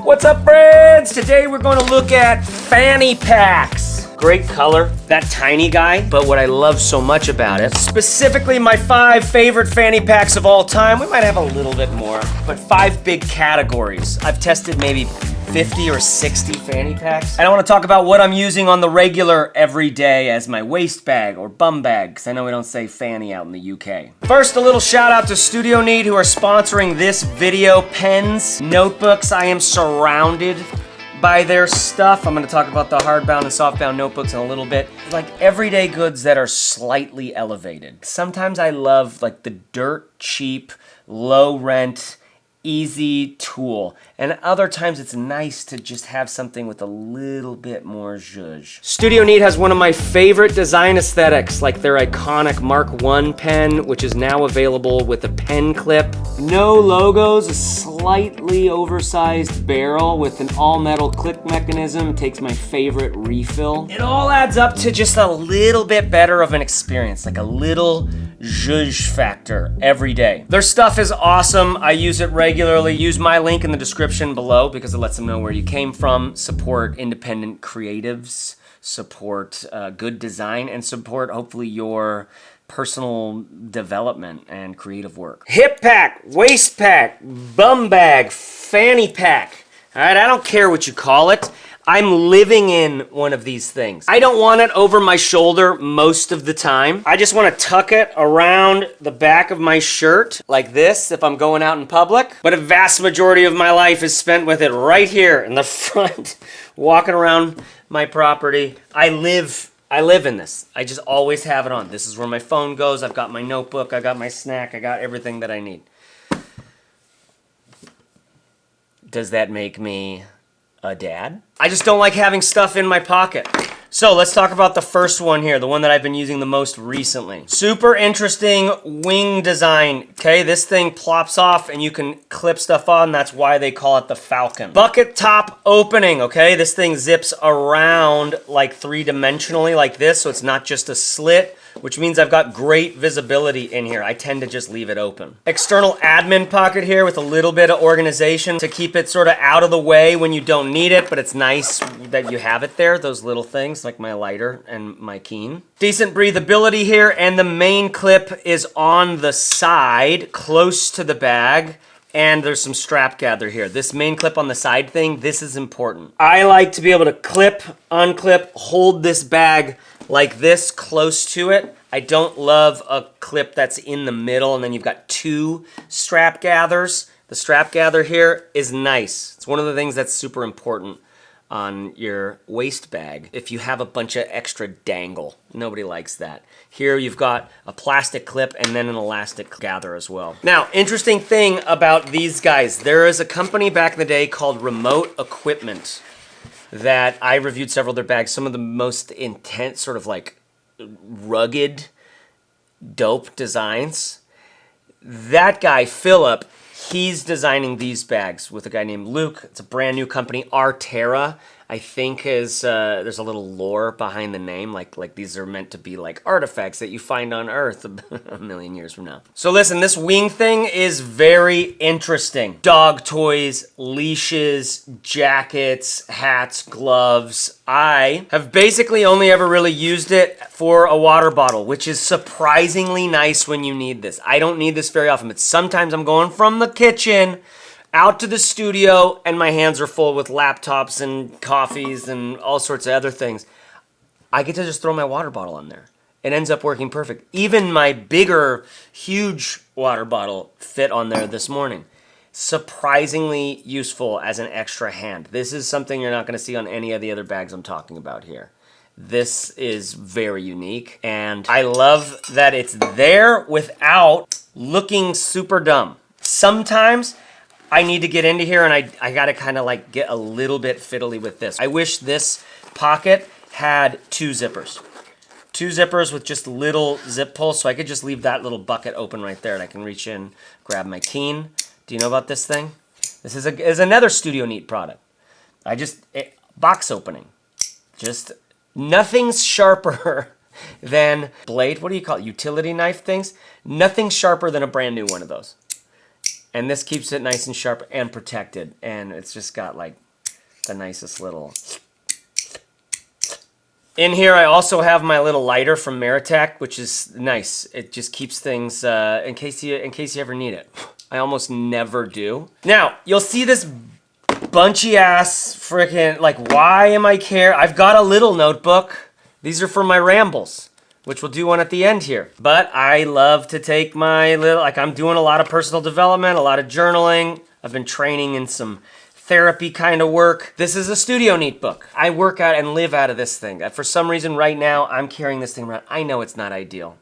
What's up, friends? Today we're going to look at fanny packs. Great color, that tiny guy, but what I love so much about it, specifically my 5 favorite fanny packs of all time. We might have a little bit more, but 5 big categories. I've tested maybe 50 or 60 fanny packs. And I want to talk about what I'm using on the regular every day as my waist bag or bum bag, because I know we don't say fanny out in the UK. First, a little shout out to Studio Need who are sponsoring this video. Pens, notebooks, I am surrounded by their stuff. I'm going to talk about the hardbound and softbound notebooks in a little bit. Like everyday goods that are slightly elevated. Sometimes I love like the dirt cheap, low rent, easy tool. And other times it's nice to just have something with a little bit more zhuzh. Studio Need has one of my favorite design aesthetics, like their iconic Mark I pen, which is now available with a pen clip. No logos, a slightly oversized barrel with an all-metal click mechanism. Takes my favorite refill. It all adds up to just a little bit better of an experience, like a little zhuzh factor every day. Their stuff is awesome. I use it regularly. Use my link in the description below because it lets them know where you came from, support independent creatives, support good design, and support hopefully your personal development and creative work. Hip pack, waist pack, bum bag, fanny pack. All right, I don't care what you call it. I'm living in one of these things. I don't want it over my shoulder most of the time. I just want to tuck it around the back of my shirt like this if I'm going out in public. But a vast majority of my life is spent with it right here in the front, walking around my property. I live in this. I just always have it on. This is where my phone goes. I've got my notebook. I got my snack. I got everything that I need. Does that make me a dad? I just don't like having stuff in my pocket. So let's talk about the first one here, the one that I've been using the most recently. Super interesting wing design. Okay, this thing plops off and you can clip stuff on. That's why they call it the Falcon. Bucket top opening, okay? This thing zips around like 3-dimensionally like this, so it's not just a slit, which means I've got great visibility in here. I tend to just leave it open. External admin pocket here with a little bit of organization to keep it sort of out of the way when you don't need it, but it's nice that you have it there, those little things like my lighter and my keen. Decent breathability here, and the main clip is on the side, close to the bag, and there's some strap gather here. This main clip on the side thing, this is important. I like to be able to clip, unclip, hold this bag like this close to it. I don't love a clip that's in the middle and then you've got 2 strap gathers. The strap gather here is nice. It's one of the things that's super important on your waist bag if you have a bunch of extra dangle. Nobody likes that. Here you've got a plastic clip and then an elastic gather as well. Now, interesting thing about these guys, there is a company back in the day called Remote Equipment that I reviewed several of their bags, some of the most intense, sort of like rugged, dope designs. That guy, Philip, he's designing these bags with a guy named Luke. It's a brand new company, Arterra. I think is there's a little lore behind the name, like these are meant to be like artifacts that you find on Earth a million years from now. So listen, this wing thing is very interesting. Dog toys, leashes, jackets, hats, gloves. I have basically only ever really used it for a water bottle, which is surprisingly nice when you need this. I don't need this very often, but sometimes I'm going from the kitchen out to the studio and my hands are full with laptops and coffees and all sorts of other things. I get to just throw my water bottle in there. It ends up working perfect. Even my bigger, huge water bottle fit on there this morning. Surprisingly useful as an extra hand. This is something you're not going to see on any of the other bags I'm talking about here. This is very unique, and I love that it's there without looking super dumb. Sometimes I need to get into here and I gotta kind of like get a little bit fiddly with this. I wish this pocket had 2 zippers. 2 zippers with just little zip pulls, so I could just leave that little bucket open right there and I can reach in, grab my keen. Do you know about this thing? This is another Studio Neat product. Box opening. Just nothing's sharper than blade, what do you call it? Utility knife things? Nothing's sharper than a brand new one of those. And this keeps it nice and sharp and protected. And it's just got like the nicest little... In here, I also have my little lighter from Meritech, which is nice. It just keeps things in case you ever need it. I almost never do. Now, you'll see this bunchy ass freaking, like, why am I care? I've got a little notebook. These are for my rambles, which we'll do one at the end here. But I love to take my little, like, I'm doing a lot of personal development, a lot of journaling. I've been training in some therapy kind of work. This is a studio neat book. I work out and live out of this thing. For some reason right now, I'm carrying this thing around. I know it's not ideal.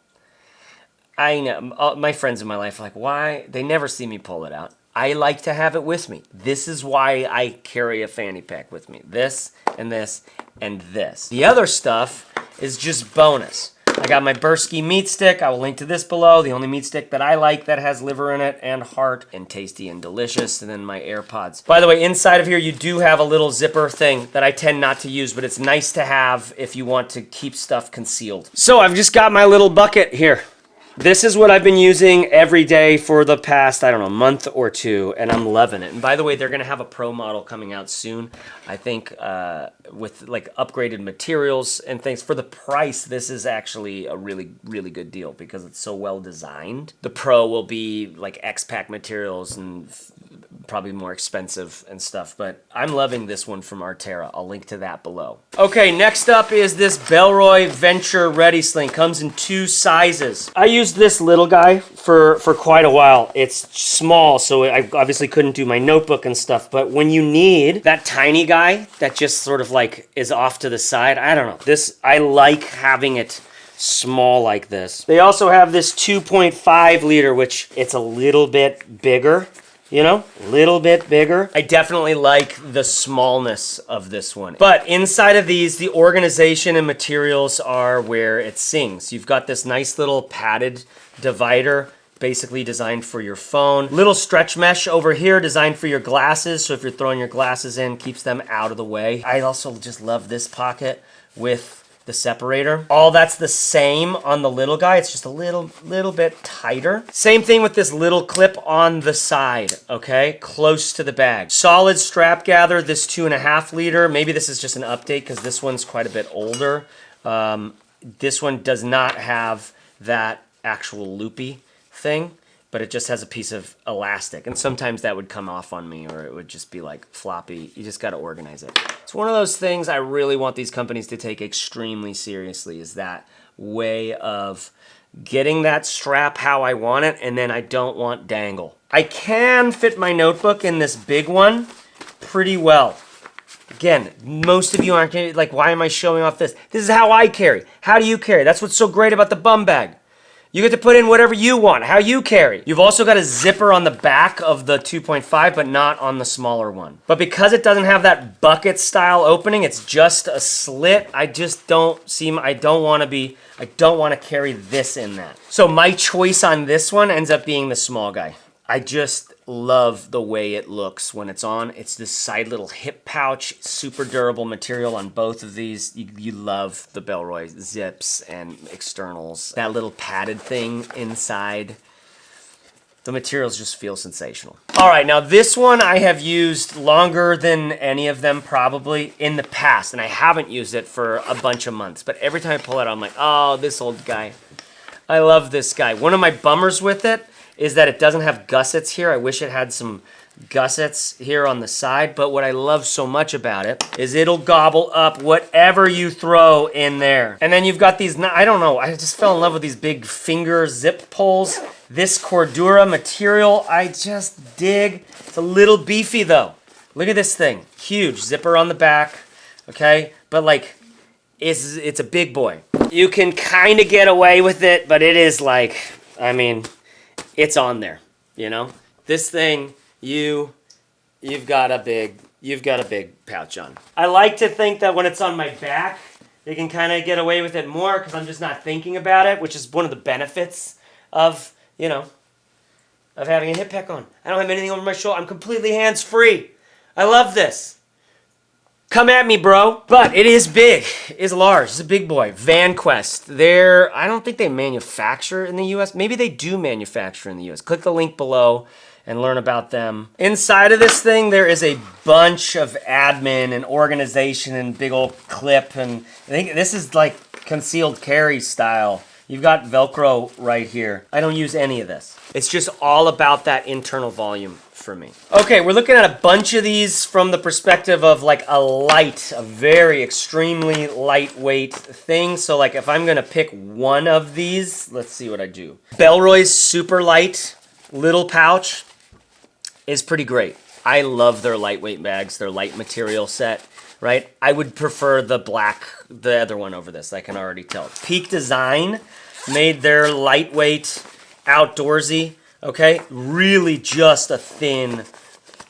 I know, my friends in my life are like, why? They never see me pull it out. I like to have it with me. This is why I carry a fanny pack with me. This and this and this. The other stuff is just bonus. I got my Bursky meat stick. I will link to this below. The only meat stick that I like that has liver in it and heart and tasty and delicious. And then my AirPods. By the way, inside of here, you do have a little zipper thing that I tend not to use, but it's nice to have if you want to keep stuff concealed. So I've just got my little bucket here. This is what I've been using every day for the past, I don't know, month or two, and I'm loving it. And by the way, they're going to have a pro model coming out soon, I think, with like upgraded materials and things. For the price, this is actually a really, really good deal because it's so well designed. The pro will be like X-Pack materials and probably more expensive and stuff, but I'm loving this one from Arterra. I'll link to that below. Okay, next up is this Bellroy Venture Ready Sling. Comes in 2 sizes. I used this little guy for quite a while. It's small, so I obviously couldn't do my notebook and stuff, but when you need that tiny guy that just sort of like is off to the side, I don't know. This, I like having it small like this. They also have this 2.5 liter, which it's a little bit bigger. You know, a little bit bigger. I definitely like the smallness of this one. But inside of these, the organization and materials are where it sings. You've got this nice little padded divider, basically designed for your phone. Little stretch mesh over here, designed for your glasses. So if you're throwing your glasses in, keeps them out of the way. I also just love this pocket with the separator. All that's the same on the little guy. It's just a little bit tighter. Same thing with this little clip on the side, okay? Close to the bag. Solid strap gather, this 2.5 liter. Maybe this is just an update because this one's quite a bit older. This one does not have that actual loopy thing, but it just has a piece of elastic. And sometimes that would come off on me or it would just be like floppy. You just gotta organize it. It's one of those things I really want these companies to take extremely seriously, is that way of getting that strap how I want it, and then I don't want dangle. I can fit my notebook in this big one pretty well. Again, most of you aren't like, why am I showing off this? This is how I carry. How do you carry? That's what's so great about the bum bag. You get to put in whatever you want, how you carry. You've also got a zipper on the back of the 2.5, but not on the smaller one. But because it doesn't have that bucket style opening, it's just a slit. I just don't seem, I don't want to carry this in that. So my choice on this one ends up being the small guy. I just love the way it looks when it's on. It's this side little hip pouch, super durable material on both of these. You love the Bellroy zips and externals. That little padded thing inside. The materials just feel sensational. All right, now this one I have used longer than any of them probably in the past, and I haven't used it for a bunch of months, but every time I pull it out, I'm like, oh, this old guy. I love this guy. One of my bummers with it is that it doesn't have gussets here. I wish it had some gussets here on the side, but what I love so much about it is it'll gobble up whatever you throw in there. And then you've got these, I don't know, I just fell in love with these big finger zip pulls. This Cordura material, I just dig. It's a little beefy though. Look at this thing, huge, zipper on the back, okay? But like, it's a big boy. You can kind of get away with it, but it is like, I mean, it's on there, you know? This thing, you've got a big pouch on. I like to think that when it's on my back, they can kind of get away with it more because I'm just not thinking about it, which is one of the benefits of, you know, of having a hip pack on. I don't have anything over my shoulder. I'm completely hands-free. I love this. Come at me, bro. But it is big. It's large. It's a big boy. Vanquest. I don't think they manufacture in the U.S. Maybe they do manufacture in the U.S. Click the link below and learn about them. Inside of this thing, there is a bunch of admin and organization and big old clip, and I think this is like concealed carry style. You've got Velcro right here. I don't use any of this. It's just all about that internal volume for me. Okay, we're looking at a bunch of these from the perspective of like a very extremely lightweight thing. So like if I'm gonna pick one of these, let's see what I do. Bellroy's super light little pouch is pretty great. I love their lightweight bags, their light material set, right? I would prefer the other one over this, I can already tell. Peak Design made their lightweight outdoorsy, okay? Really just a thin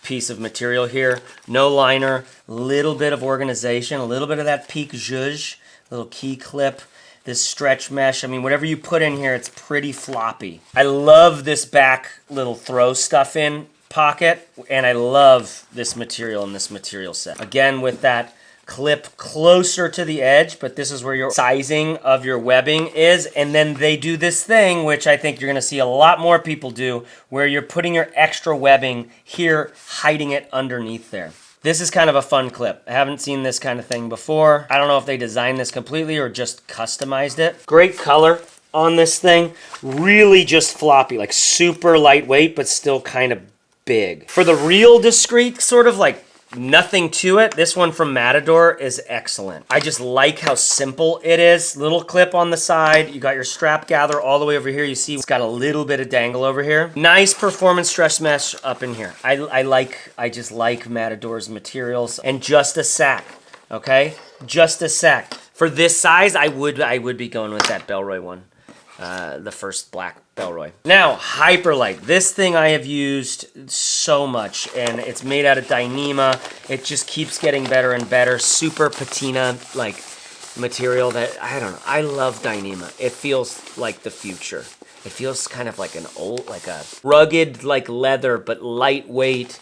piece of material here. No liner, little bit of organization, a little bit of that Peak Zhuzh, little key clip, this stretch mesh. I mean, whatever you put in here, it's pretty floppy. I love this back little throw stuff in pocket, and I love this material and this material set. Again, with that clip closer to the edge, but this is where your sizing of your webbing is. And then they do this thing, which I think you're gonna see a lot more people do, where you're putting your extra webbing here, hiding it underneath there. This is kind of a fun clip. I haven't seen this kind of thing before. I don't know if they designed this completely or just customized it. Great color on this thing. Really just floppy, like super lightweight, but still kind of big. For the real discreet, sort of like nothing to it, this one from Matador is excellent. I just like how simple it is. Little clip on the side. You got your strap gather all the way over here. You see it's got a little bit of dangle over here. Nice performance stress mesh up in here. I just like Matador's materials. And just a sack, okay? Just a sack. For this size, I would be going with that Bellroy one. The first black Bellroy. Now, Hyperlight. This thing I have used so much, and it's made out of Dyneema. It just keeps getting better and better. Super patina, like, material that, I don't know. I love Dyneema. It feels like the future. It feels kind of like an old, like a rugged, like leather, but lightweight,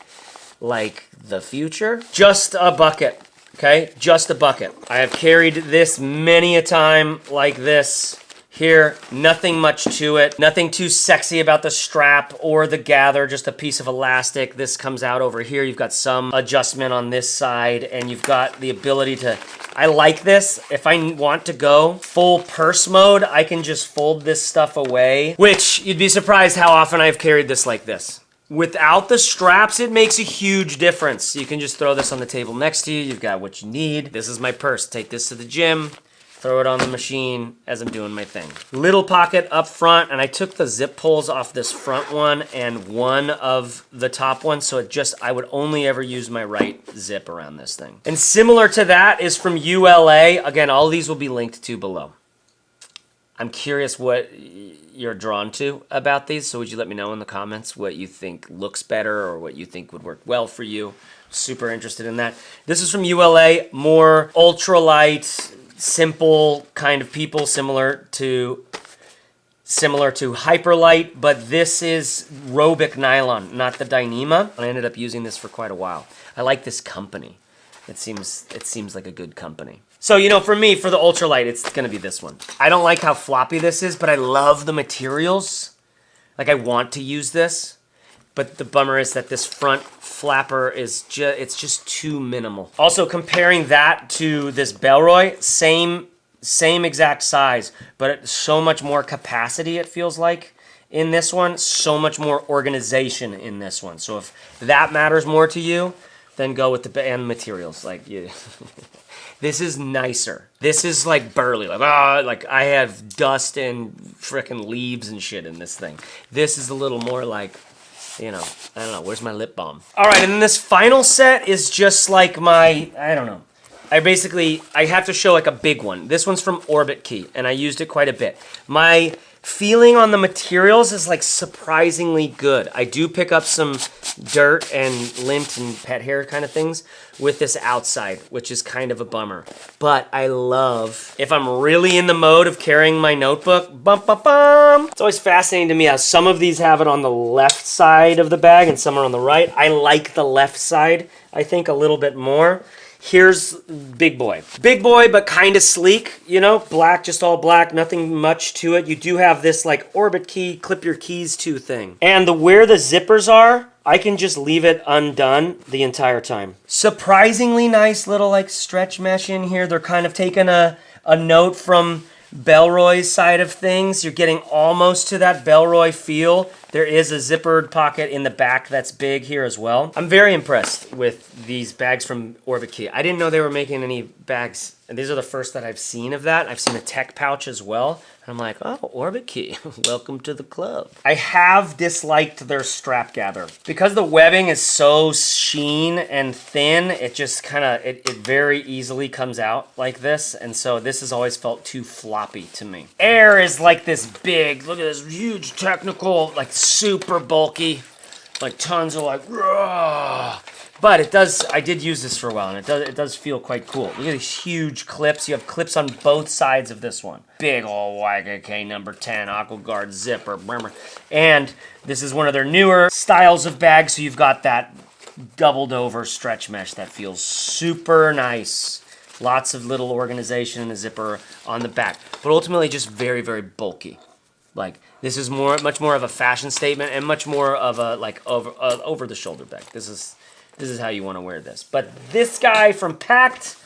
like the future. Just a bucket, okay? Just a bucket. I have carried this many a time like this. Here, nothing much to it. Nothing too sexy about the strap or the gather, just a piece of elastic. This comes out over here. You've got some adjustment on this side, and you've got the ability to... I like this. If I want to go full purse mode, I can just fold this stuff away, which you'd be surprised how often I've carried this like this. Without the straps, it makes a huge difference. You can just throw this on the table next to you. You've got what you need. This is my purse. Take this to the gym. Throw it on the machine as I'm doing my thing. Little pocket up front, and I took the zip pulls off this front one and one of the top ones, so I would only ever use my right zip around this thing. And similar to that is from ULA. Again, all these will be linked to below. I'm curious what you're drawn to about these, so would you let me know in the comments what you think looks better or what you think would work well for you? Super interested in that. This is from ULA, more ultralight, simple kind of people, similar to Hyperlight, but this is Robic nylon, not the Dyneema. I ended up using this for quite a while. I like this company. It seems like a good company. So, you know, for me, for the ultralight, it's gonna be this one. I don't like how floppy this is, but I love the materials. Like, I want to use this. But the bummer is that this front flapper is it's just too minimal. Also, comparing that to this Bellroy, same exact size, but so much more capacity, it feels like, in this one. So much more organization in this one. So if that matters more to you, then go with the and materials. Like, you, this is nicer. This is like burly. Like I have dust and frickin' leaves and shit in this thing. This is a little more like, you know, I don't know, where's my lip balm? All right, and then this final set is just like my, I don't know. I have to show like a big one. This one's from Orbit Key, and I used it quite a bit. My feeling on the materials is like surprisingly good. I do pick up some dirt and lint and pet hair kind of things with this outside, which is kind of a bummer. But I love, if I'm really in the mode of carrying my notebook, it's always fascinating to me how some of these have it on the left side of the bag and some are on the right. I like the left side I think a little bit more. Here's Big Boy. Big Boy, but kind of sleek, you know, black, just all black, nothing much to it. You do have this like orbit key, clip your keys to thing. And where the zippers are, I can just leave it undone the entire time. Surprisingly nice little like stretch mesh in here. They're kind of taking a note from Bellroy's side of things. You're getting almost to that Bellroy feel. There is a zippered pocket in the back that's big here as well. I'm very impressed with these bags from Orbit Key. I didn't know they were making any bags, and these are the first that I've seen of that. I've seen a tech pouch as well. And I'm like, oh, Orbit Key, welcome to the club. I have disliked their strap gather. Because the webbing is so sheen and thin, it just kind of, it very easily comes out like this. And so this has always felt too floppy to me. Air is like this big, look at this huge technical, like super bulky, like tons of like, raw. But it does, I did use this for a while, and it does feel quite cool. Look at these huge clips. You have clips on both sides of this one. Big ol' YKK number 10 Aqua Guard zipper. And this is one of their newer styles of bags, so you've got that doubled over stretch mesh that feels super nice. Lots of little organization and a zipper on the back, but ultimately just very, very bulky. Like, this is much more of a fashion statement and much more of a like over the shoulder bag. This is how you want to wear this. But this guy from Pact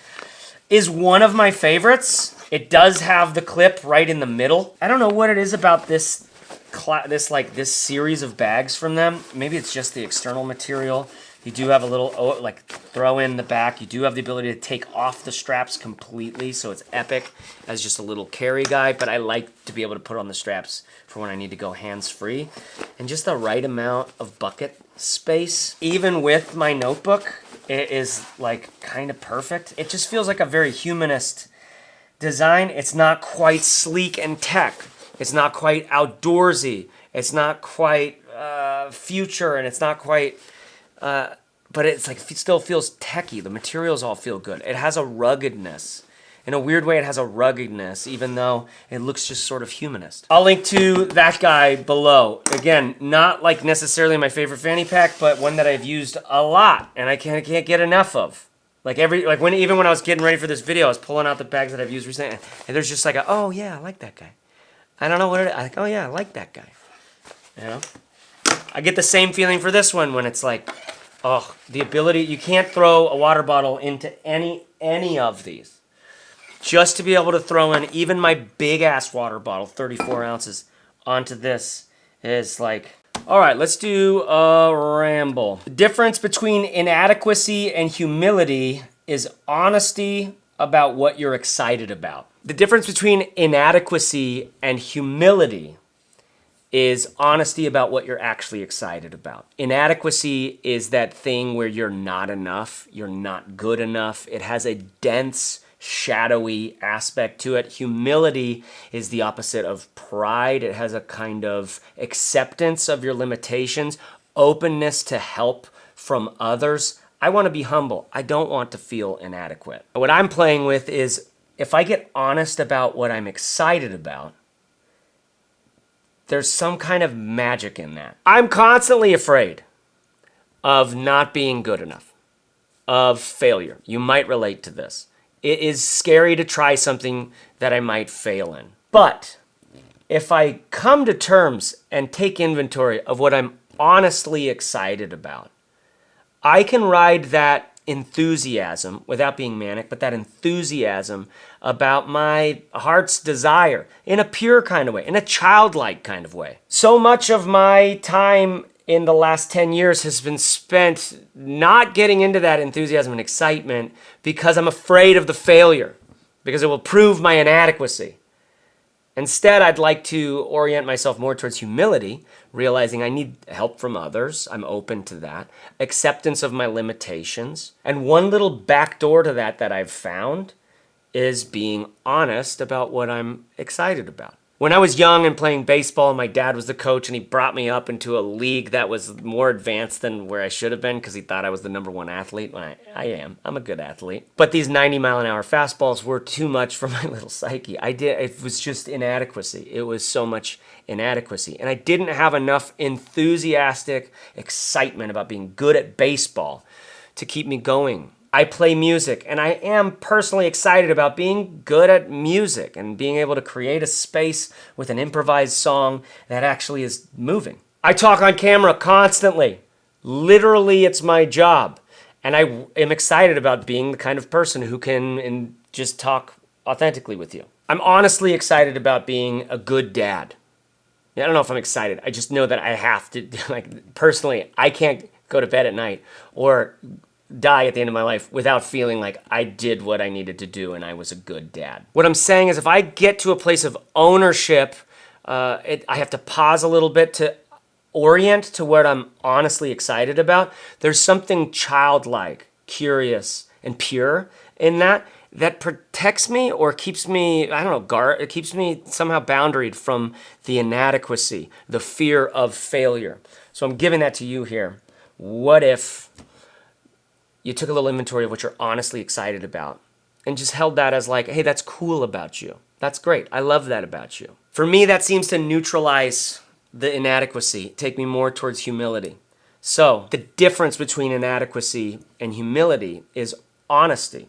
is one of my favorites. It does have the clip right in the middle. I don't know what it is about this series of bags from them. Maybe it's just the external material. You do have a little like throw in the back. You do have the ability to take off the straps completely, so it's epic as just a little carry guy, but I like to be able to put on the straps for when I need to go hands-free. And just the right amount of bucket space. Even with my notebook, it is like kind of perfect. It just feels like a very humanist design. It's not quite sleek and tech. It's not quite outdoorsy. It's not quite future, and it's not quite... but it's like, it still feels techy. The materials all feel good. It has a ruggedness. In a weird way, it has a ruggedness, even though it looks just sort of humanist. I'll link to that guy below. Again, not like necessarily my favorite fanny pack, but one that I've used a lot, and I can't get enough of. Like even when I was getting ready for this video, I was pulling out the bags that I've used recently, and there's just like oh yeah, I like that guy. I don't know what it is. I think, oh yeah, I like that guy. You know? I get the same feeling for this one when it's like, oh, the ability, you can't throw a water bottle into any of these. Just to be able to throw in even my big ass water bottle, 34 ounces, onto this is like, all right, let's do a ramble. The difference between inadequacy and humility is honesty about what you're excited about. The difference between inadequacy and humility is honesty about what you're actually excited about. Inadequacy is that thing where you're not enough, you're not good enough. It has a dense, shadowy aspect to it. Humility is the opposite of pride. It has a kind of acceptance of your limitations, openness to help from others. I want to be humble. I don't want to feel inadequate. What I'm playing with is if I get honest about what I'm excited about, there's some kind of magic in that. I'm constantly afraid of not being good enough, of failure. You might relate to this. It is scary to try something that I might fail in. But if I come to terms and take inventory of what I'm honestly excited about, I can ride that enthusiasm without being manic, but that enthusiasm about my heart's desire in a pure kind of way, in a childlike kind of way. So much of my time in the last 10 years has been spent not getting into that enthusiasm and excitement because I'm afraid of the failure, because it will prove my inadequacy. Instead, I'd like to orient myself more towards humility, realizing I need help from others. I'm open to that. Acceptance of my limitations. And one little back door to that I've found is being honest about what I'm excited about. When I was young and playing baseball, my dad was the coach, and he brought me up into a league that was more advanced than where I should have been because he thought I was the #1 athlete. Well, I am. I'm a good athlete. But these 90-mile-an-hour fastballs were too much for my little psyche. It was just inadequacy. It was so much inadequacy. And I didn't have enough enthusiastic excitement about being good at baseball to keep me going. I play music, and I am personally excited about being good at music and being able to create a space with an improvised song that actually is moving. I talk on camera constantly. Literally, it's my job. And I am excited about being the kind of person who can just talk authentically with you. I'm honestly excited about being a good dad. I don't know if I'm excited. I just know that I have to, like, personally, I can't go to bed at night or die at the end of my life without feeling like I did what I needed to do and I was a good dad. What I'm saying is if I get to a place of ownership, I have to pause a little bit to orient to what I'm honestly excited about. There's something childlike, curious, and pure in that protects me or keeps me, I don't know, it keeps me somehow boundaried from the inadequacy, the fear of failure. So I'm giving that to you here. What if you took a little inventory of what you're honestly excited about and just held that as like, hey, that's cool about you. That's great. I love that about you. For me, that seems to neutralize the inadequacy, take me more towards humility. So the difference between inadequacy and humility is honesty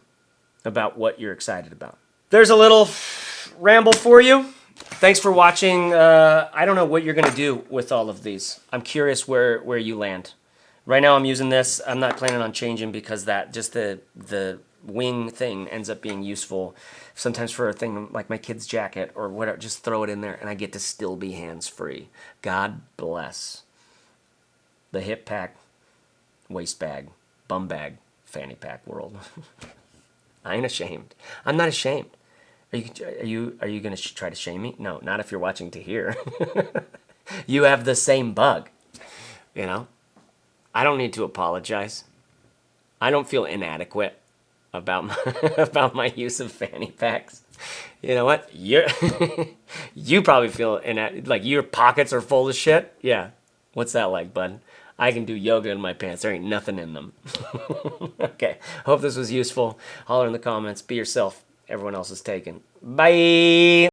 about what you're excited about. There's a little ramble for you. Thanks for watching. I don't know what you're going to do with all of these. I'm curious where you land. Right now I'm using this. I'm not planning on changing because that just the wing thing ends up being useful sometimes for a thing like my kid's jacket or whatever. Just throw it in there and I get to still be hands-free. God bless the hip pack, waist bag, bum bag, fanny pack world. I ain't ashamed. I'm not ashamed. Are you going to try to shame me? No, not if you're watching to here. You have the same bug, you know? I don't need to apologize. I don't feel inadequate about my use of fanny packs. You know what? You probably feel like your pockets are full of shit. Yeah. What's that like, bud? I can do yoga in my pants. There ain't nothing in them. Okay. Hope this was useful. Holler in the comments. Be yourself. Everyone else is taken. Bye.